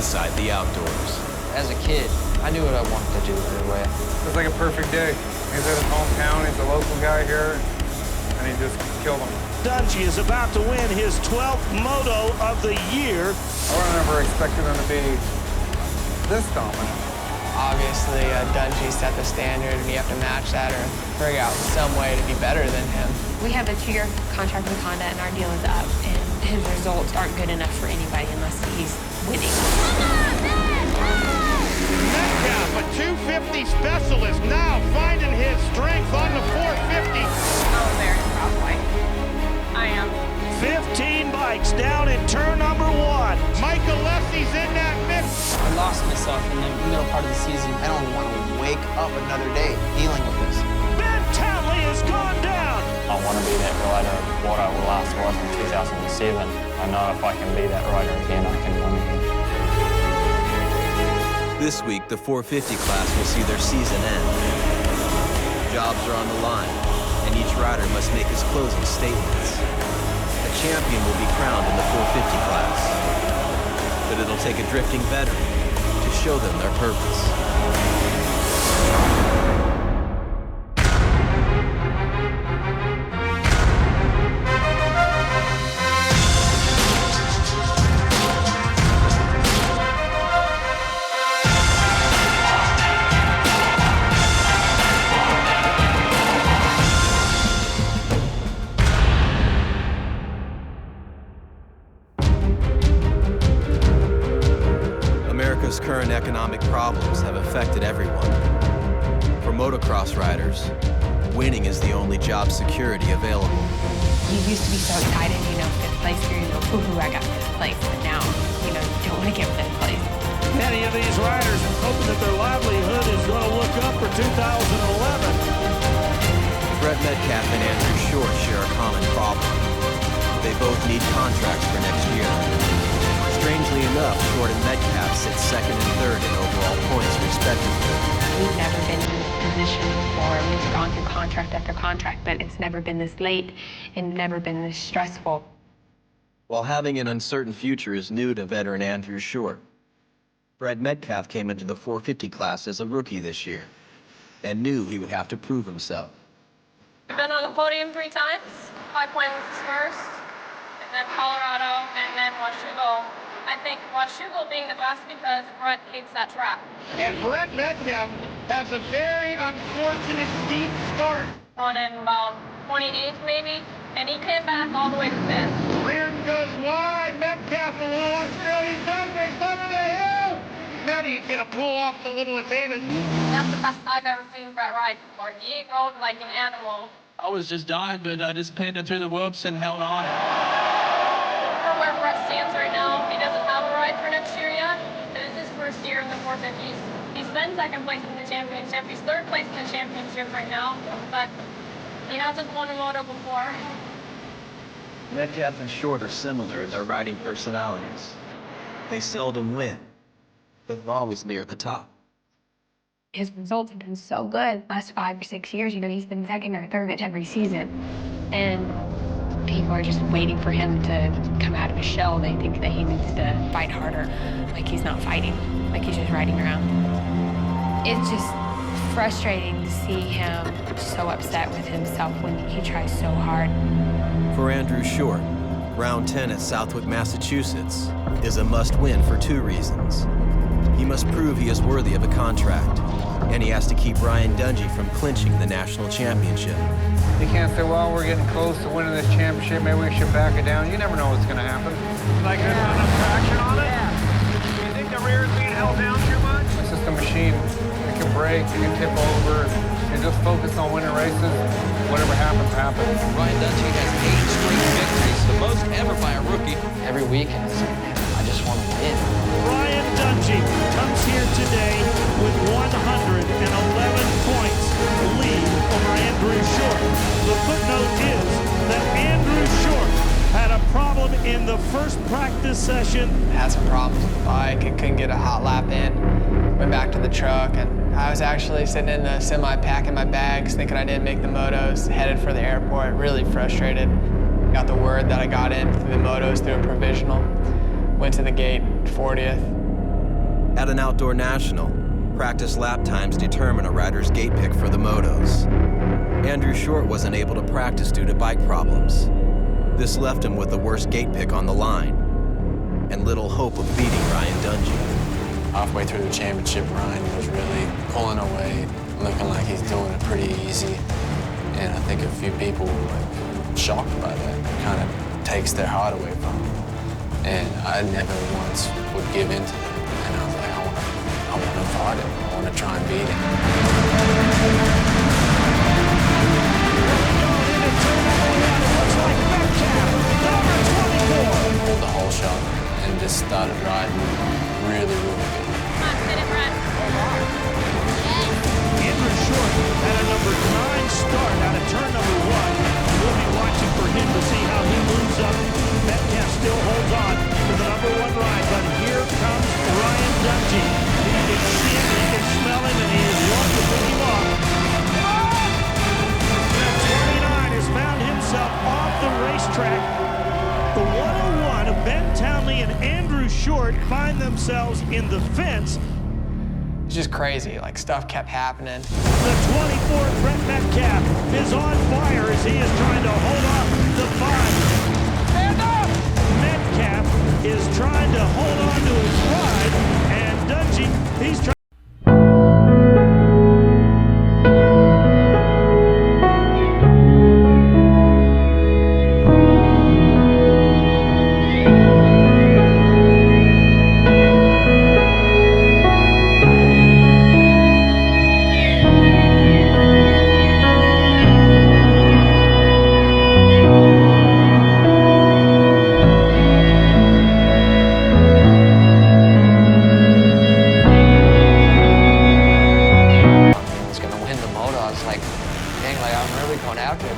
inside the outdoors. As a kid, I knew what I wanted to do right away. It was like a perfect day. He's at his hometown, he's a local guy here, and he just killed him. Dungey is about to win his 12th Moto of the year. I would have never expected him to be this dominant. Obviously, Dungey set the standard, and you have to match that or figure out some way to be better than him. We have a 2-year contract with Honda, and our deal is up, and his results aren't good enough for anybody unless he's winning. Metcalf, a 250 specialist, now finding his strength on the 450. I'm very proud wife. I am. 15 bikes down in turn number 1. Michael Lessie's in that mix. I lost myself in the middle part of the season. I don't want to wake up another day dealing with this. Ben Townley has gone down. I want to be that rider what I last was in 2007. I know if I can be that rider again, I can win again. This week, the 450 class will see their season end. Jobs are on the line, and each rider must make his closing statements. A champion will be crowned in the 450 class, but it'll take a drifting veteran to show them their purpose. America's current economic problems have affected everyone. For motocross riders, winning is the only job security available. You used to be so excited, fifth place here, ooh, I got fifth place, but now, you don't want to get fifth place. Many of these riders hoping that their livelihood is going to look up for 2011. Brett Metcalf and Andrew Short share a common problem. They both need contracts for next year. Strangely enough, Short and Metcalf sit second and third in overall points, respectively. We've never been in this position before. We've gone through contract after contract, but it's never been this late and never been this stressful. While having an uncertain future is new to veteran Andrew Short, Brett Metcalf came into the 450 class as a rookie this year and knew he would have to prove himself. I've been on the podium 3 times, 5 points first, and then Colorado, and then Washougal. I think Washougal being the best because Brett hates that track. And Brett Metcalf has a very unfortunate deep start. On in about 28th maybe, and he came back all the way to 5th. Rear goes wide, Metcalf a little upfield, he's done it, top of the hill! Metty's gonna pull off the little David. That's the best I've ever seen Brett ride before. He rode like an animal. I was just dying, but I just painted through the whoops and held on. For where Brett stands right now, he doesn't have a ride for next year yet. It is his first year in the 450s. He's been second place in the championship. He's third place in the championship right now, but he hasn't won a moto before. Metcalf and Short are similar in their riding personalities. They seldom win, but always near the top. His results have been so good last 5 or 6 years. He's been second or third every season. And people are just waiting for him to come out of his shell. They think that he needs to fight harder, like he's not fighting, like he's just riding around. It's just frustrating to see him so upset with himself when he tries so hard. For Andrew Short, round 10 at Southwick, Massachusetts is a must-win for 2 reasons. He must prove he is worthy of a contract, and he has to keep Ryan Dungey from clinching the national championship. You can't say, well, we're getting close to winning this championship, maybe we should back it down. You never know what's going to happen. Like there's not enough traction on it? Yeah. Do you think the rear is being held down too much? It's just a machine. It can break, it can tip over. You just focus on winning races. Whatever happens, happens. Ryan Dungey has 8 straight victories, the most ever by a rookie. Every week, I just want to win. Ryan Dungey comes here today with 111 points lead over Andrew Short. The footnote is that Andrew Short had a problem in the first practice session. Had some problems with the bike and couldn't get a hot lap in. Went back to the truck, and I was actually sitting in the semi packing my bags, thinking I didn't make the motos, headed for the airport, really frustrated. Got the word that I got in through the motos through a provisional. Went to the gate, 40th. At an outdoor national, practice lap times determine a rider's gate pick for the motos. Andrew Short wasn't able to practice due to bike problems. This left him with the worst gate pick on the line, and little hope of beating Ryan Dungey. Halfway through the championship, Ryan was really pulling away, looking like he's doing it pretty easy. And I think a few people were like shocked by that. It kind of takes their heart away from him. And I never once would give in to that. And I was like, I want to fight him. I want to try and beat him. Pulled the whole shot and just started riding really, really good. Come on, hit it, Brad. Andrew Short had a number 9 start out of turn number 1. We'll be watching for him to see how he moves up. Metcalf still holds on to the number 1 ride, but here comes Ryan Dungey. He can see him, he can smell him, and he is going to pick him off. The 29 has found himself off the racetrack. The 101 of Ben Townley and Andrew Short find themselves in the fence. It's just crazy, like stuff kept happening. The 24th Brett Metcalf is on fire as he is trying to hold off the 5. Stand up! Metcalf is trying to hold on to his ride, and Dungey, he's trying.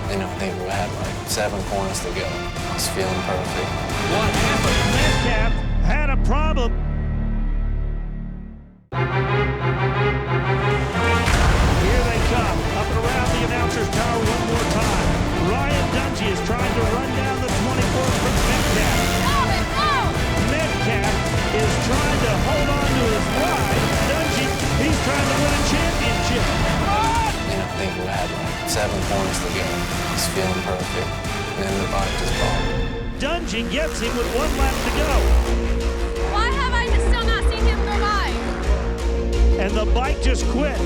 You know, they had like 7 corners to go. I was feeling perfect. What happened? Metcalf had a problem. Here they come, up and around the announcer's tower one more time. Ryan Dungey is trying to run down the 24th from Metcalf. Metcalf is trying to hold on to his ride. Dungey, he's trying to win a championship. You know, I think we had like 7 corners to go. I was feeling perfect. And then the bike just bombed. Dungey gets him with 1 lap to go. Why have I still not seen him go by? And the bike just quit.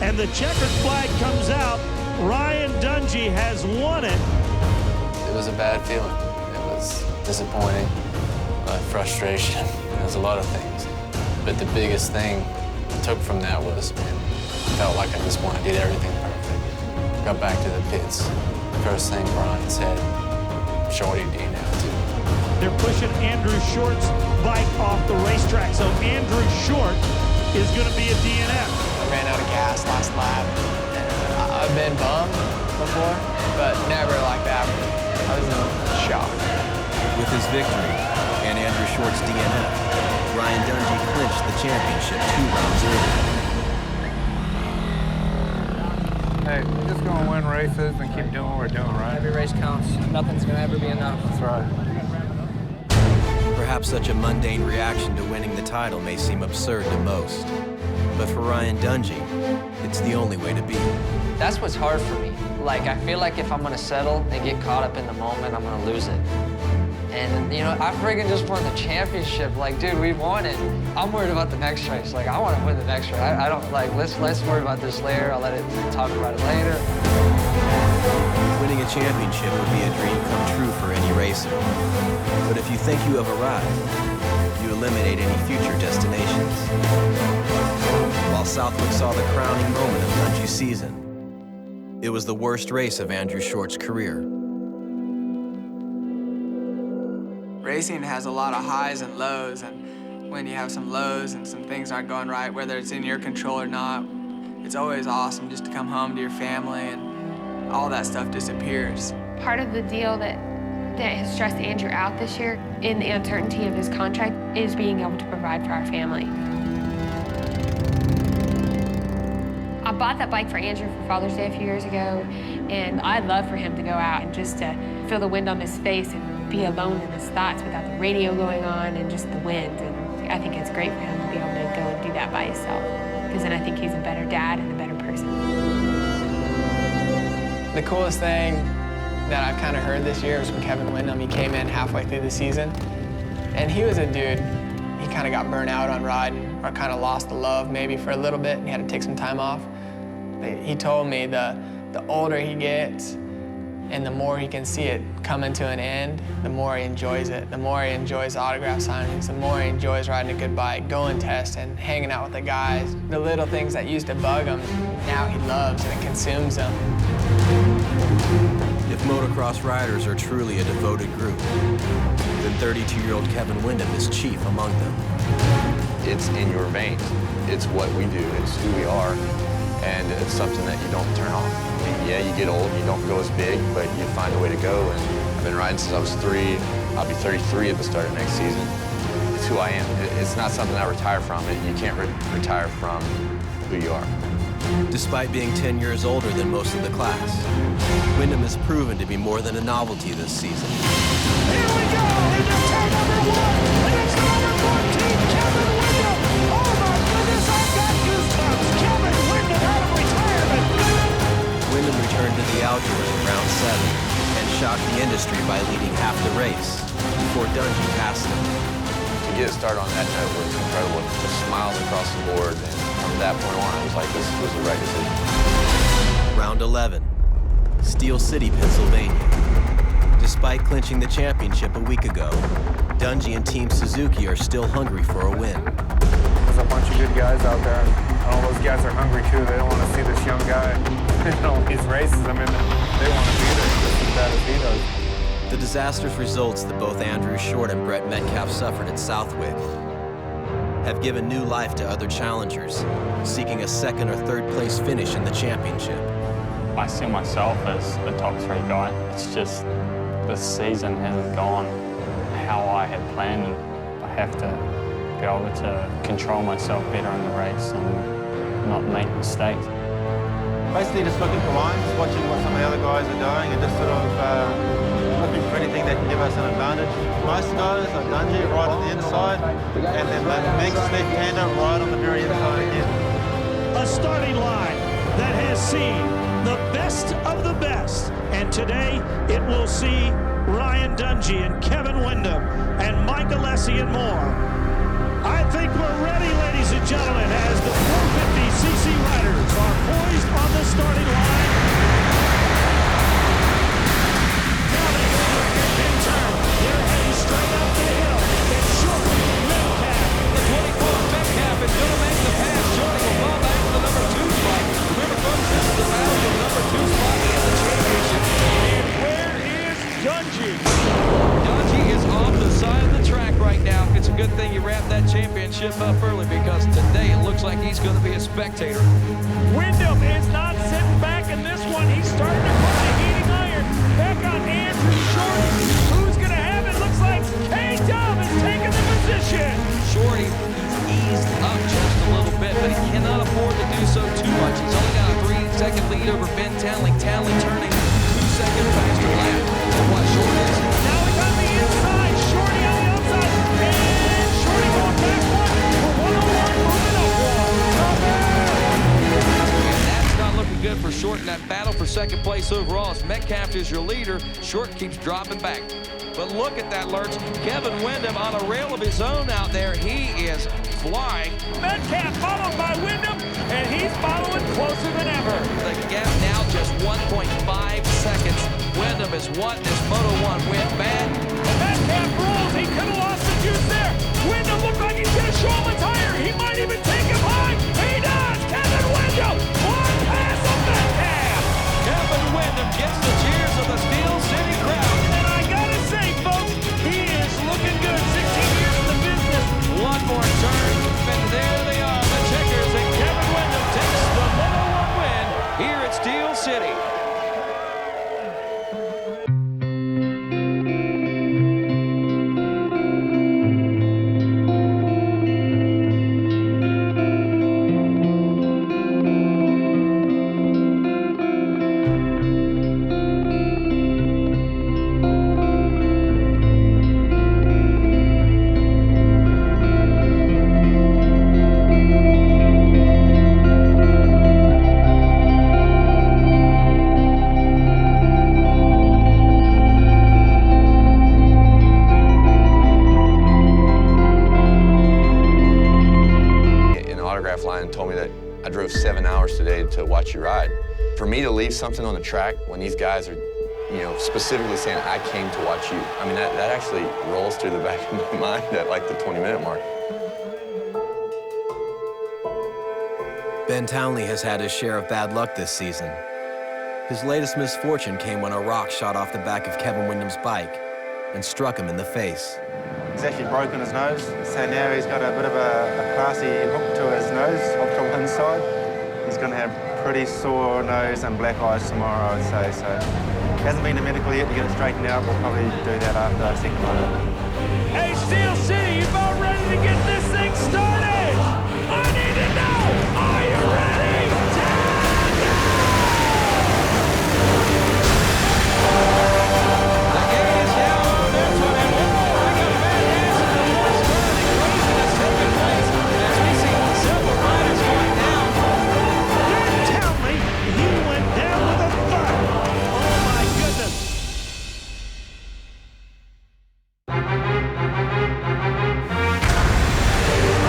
And the checkered flag comes out. Ryan Dungey has won it. It was a bad feeling. It was disappointing, frustration. There's a lot of things. But the biggest thing I took from that was, man, I felt like I just wanted to do everything perfect. Got back to the pits. First thing Brian said, Shorty, do you now too? They're pushing Andrew Short's bike off the racetrack, so Andrew Short is going to be a DNF. I ran out of gas last lap. I've been bummed before, but never like that. I was in shock. With his victory and Andrew Short's DNF, Ryan Dungey clinched the championship 2 rounds earlier. Hey, we're just going to win races and keep doing what we're doing, right? Every race counts. Nothing's going to ever be enough. That's right. Perhaps such a mundane reaction to winning the title may seem absurd to most, but for Ryan Dungey, it's the only way to be. That's what's hard for me. Like, I feel like if I'm gonna settle and get caught up in the moment, I'm gonna lose it. And, you know, I friggin' just won the championship. Like, dude, we won it. I'm worried about the next race. Like, I wanna win the next race. I don't, like, let's worry about this later. I'll let it talk about it later. Winning a championship would be a dream come true for any racer. But if you think you have arrived, you eliminate any future destinations. While Southwick saw the crowning moment of Dungey's season, it was the worst race of Andrew Short's career. Racing has a lot of highs and lows, and when you have some lows and some things aren't going right, whether it's in your control or not, it's always awesome just to come home to your family and all that stuff disappears. Part of the deal that has stressed Andrew out this year in the uncertainty of his contract is being able to provide for our family. I bought that bike for Andrew for Father's Day a few years ago, and I'd love for him to go out and just to feel the wind on his face and be alone in his thoughts without the radio going on and just the wind. And I think it's great for him to be able to go and do that by himself, because then I think he's a better dad and a better person. The coolest thing that I've kind of heard this year was from Kevin Windham. He came in halfway through the season, and he was a dude. He kind of got burnt out on riding, or kind of lost the love maybe for a little bit, and he had to take some time off. He told me the older he gets and the more he can see it coming to an end, the more he enjoys it. The more he enjoys autograph signings, the more he enjoys riding a good bike, going testing, hanging out with the guys. The little things that used to bug him, now he loves and it consumes him. If motocross riders are truly a devoted group, then 32-year-old Kevin Windham is chief among them. It's in your veins. It's what we do. It's who we are. And it's something that you don't turn off. I mean, yeah, you get old, you don't go as big, but you find a way to go. And I've been riding since I was 3. I'll be 33 at the start of next season. It's who I am. It's not something I retire from. You can't retire from who you are. Despite being 10 years older than most of the class, Windham has proven to be more than a novelty this season. Here we go, into turn number 1, and it's number 14, Kevin Windham. Oh my goodness, I've got goosebumps. Kevin Windham out of retirement. Windham returned to the outdoors in round 7 and shocked the industry by leading half the race before Dungey passed him. To get started on that note was incredible. Just smiles across the board. And from that point on, I was like, this was the right decision. Round 11, Steel City, Pennsylvania. Despite clinching the championship a week ago, Dungey and Team Suzuki are still hungry for a win. There's a bunch of good guys out there, and all those guys are hungry too. They don't want to see this young guy in these races. I mean, they want to be there just as bad as he does. The disastrous results that both Andrew Short and Brett Metcalf suffered at Southwick have given new life to other challengers, seeking a 2nd or 3rd place finish in the championship. I see myself as the top 3 guy. It's just this season hasn't gone how I had planned, and I have to be able to control myself better in the race and not make mistakes. Basically just looking for lines, watching what some of the other guys are doing, and just sort of looking for anything that can give us an advantage. Most guys, like Dungey, right on the inside, and then the next left-hander right on the very inside again. A starting line that has seen the best of the best, and today it will see Ryan Dungey and Kevin Windham and Mike Alessi and more. I think we're ready, ladies and gentlemen, as the 450cc riders are poised on the starting line. Now they go in turn. They're heading straight up the hill. It's Short, Metcalf. The 24 Metcalf is going to make the pass. Short will fall back to the number 2 spot. Remember, folks, this is the battle for the number 2 spot in the championship. And where is Dungey? Dungey is off the side of the track right now. It's a good thing you wrapped that championship up early, because today it looks like he's going to be a spectator. Wyndham is not sitting back in this one. He's starting to put the heating iron back on Andrew Short. Who's going to have it? Looks like K-Dub is taking the position. Shorty, he's eased up just a little bit, but he cannot afford to do so too much. He's only got a 3-second lead over Ben Townley. Townley turning 2 seconds faster lap than what Short is. Now he's on the inside. Shorty on the outside. And Shorty going back one for 101, moving up one. And that's not looking good for Short in that battle for 2nd place overall. As Metcalf is your leader, Short keeps dropping back. But look at that lurch. Kevin Windham on a rail of his own out there. He is flying. Metcalf followed by Windham, and he's following closer than ever. The gap now just 1.5 seconds. Windham has won this Moto 1 win bad. Metcalf rolls. He could have lost the juice there. Windham looked like he's going to show him a tire. He might even take him high. He does. Kevin Windham. One pass of Metcalf. Kevin Windham gets the cheers of the Steel City crowd. And I got to say, folks, he is looking good. 16 years in the business. One more turn, and there they are, the checkers, and Kevin Windham takes the Moto 1 win here at Steel City. me to leave something on the track when these guys are, you know, specifically saying, I came to watch you, I mean, that actually rolls through the back of my mind at like the 20-minute mark. Ben Townley has had his share of bad luck this season. His latest misfortune came when a rock shot off the back of Kevin Windham's bike and struck him in the face. He's actually broken his nose, so now he's got a bit of a classy hook to his nose, off to one side. He's going to have pretty sore nose and black eyes tomorrow, I would say. So he hasn't been to medical yet to get it straightened out. We'll probably do that after second moto. Hey, Steel City, you about ready to get this thing started? I need to know, are you ready? The gate is down on this one, and whoa, we got a bad dance in the first turn, and craziness taking place as we see several riders going down. Ben Townley, he went down with a thud. Oh my goodness.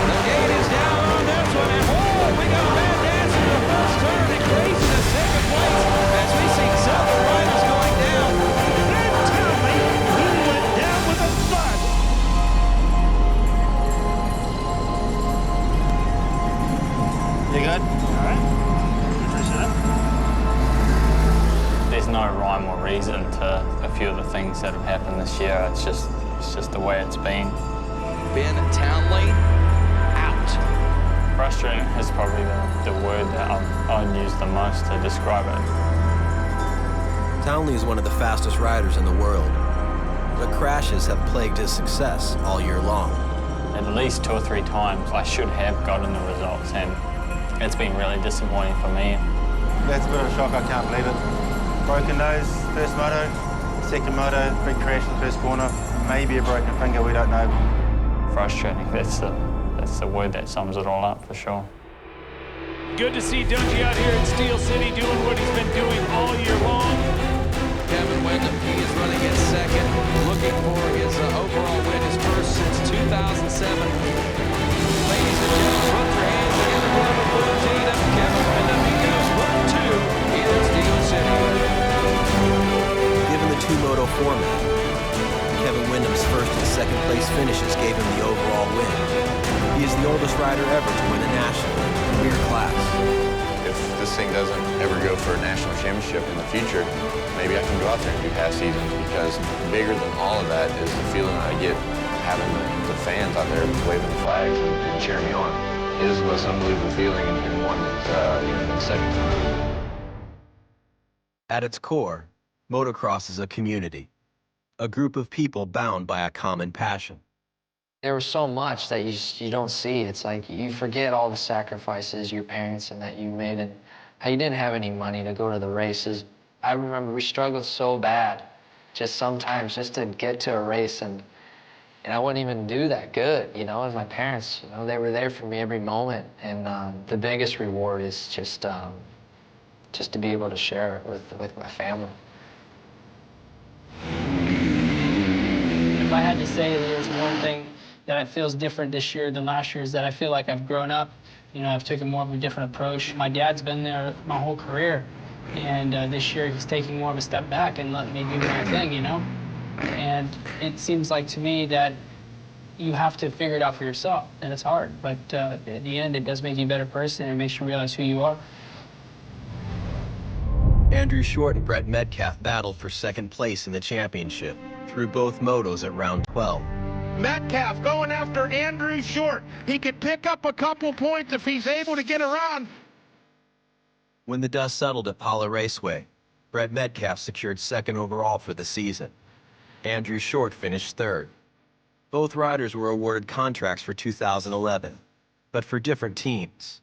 The gate is down on this one, and whoa, we got a bad dance in the first turn, and craziness taking place as we see several riders going down. Ben Townley, he went down with a thud. You good? All right. Finish it up. There's no rhyme or reason to a few of the things that have happened this year. It's just the way it's been. Ben Townley out. Frustrating is probably the word that I'd use the most to describe it. Townley is one of the fastest riders in the world, but crashes have plagued his success all year long. At least 2 or 3 times I should have gotten the results, and it's been really disappointing for me. That's a bit of a shock, I can't believe it. Broken nose, first moto, second moto, big crash in the first corner, maybe a broken finger, we don't know. Frustrating, that's the word that sums it all up for sure. Good to see Dungey out here in Steel City doing what he's been doing all year long. Kevin Windham, he is running in second, looking for his overall win, his first since 2007. Ladies and gentlemen, put your hands together for number 14 of Kevin Windham. He goes 1-2 in Steel City. Given the 2-moto format, Kevin Windham's first and second place finishes gave him the overall win. He is the oldest rider ever to win a national in the career class. If this thing doesn't ever go for a national championship in the future, maybe I can go out there and do half seasons, because bigger than all of that is the feeling I get having the fans out there waving the flags and cheering me on. It is the most unbelievable feeling, and one that's second to none. At its core, motocross is a community, a group of people bound by a common passion. There was so much that you don't see. It's like you forget all the sacrifices your parents and that you made, and how you didn't have any money to go to the races. I remember we struggled so bad, just sometimes just to get to a race, and I wouldn't even do that good, you know. And my parents, you know, they were there for me every moment, and the biggest reward is just to be able to share it with my family. If I had to say there's one thing that feels different this year than last year, is that I feel like I've grown up. You know, I've taken more of a different approach. My dad's been there my whole career, and this year he's taking more of a step back and letting me do my thing, you know? And it seems like to me that you have to figure it out for yourself, and it's hard. But at the end, it does make you a better person, and it makes you realize who you are. Andrew Short and Brett Metcalf battled for second place in the championship through both motos at round 12. Metcalf going after Andrew Short. He could pick up a couple points if he's able to get around. When the dust settled at Pala Raceway, Brett Metcalf secured second overall for the season. Andrew Short finished third. Both riders were awarded contracts for 2011, but for different teams.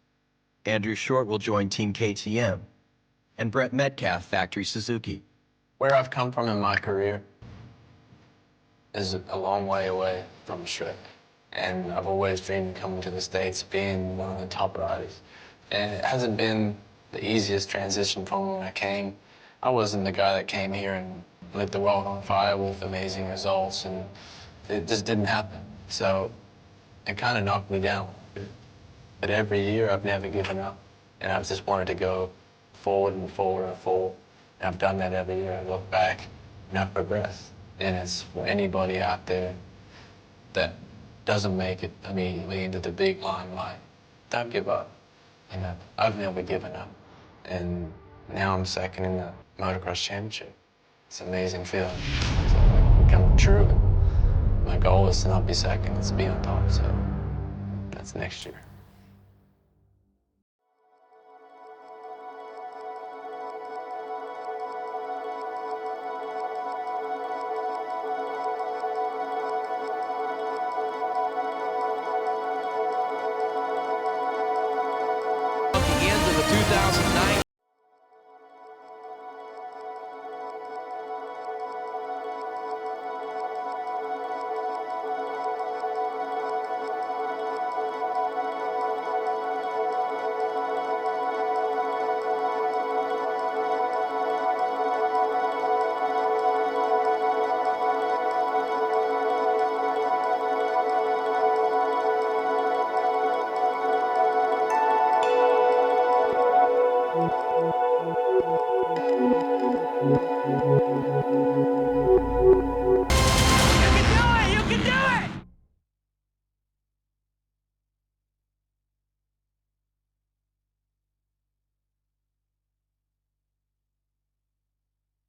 Andrew Short will join Team KTM, and Brett Metcalf Factory Suzuki. Where I've come from in my career is a long way away from Australia. And I've always dreamed coming to the States, being one of the top riders. And it hasn't been the easiest transition from when I came. I wasn't the guy that came here and lit the world on fire with amazing results, and it just didn't happen. So it kind of knocked me down. But every year I've never given up, and I've just wanted to go forward and forward and forward. And I've done that every year. I look back and I've progressed. And it's for anybody out there that doesn't make it immediately into the big limelight, don't give up. You know, I've never given up. And now I'm second in the motocross championship. It's an amazing feeling. It's like become true. My goal is to not be second, it's to be on top, so that's next year. Looking into the 2009 Thank you.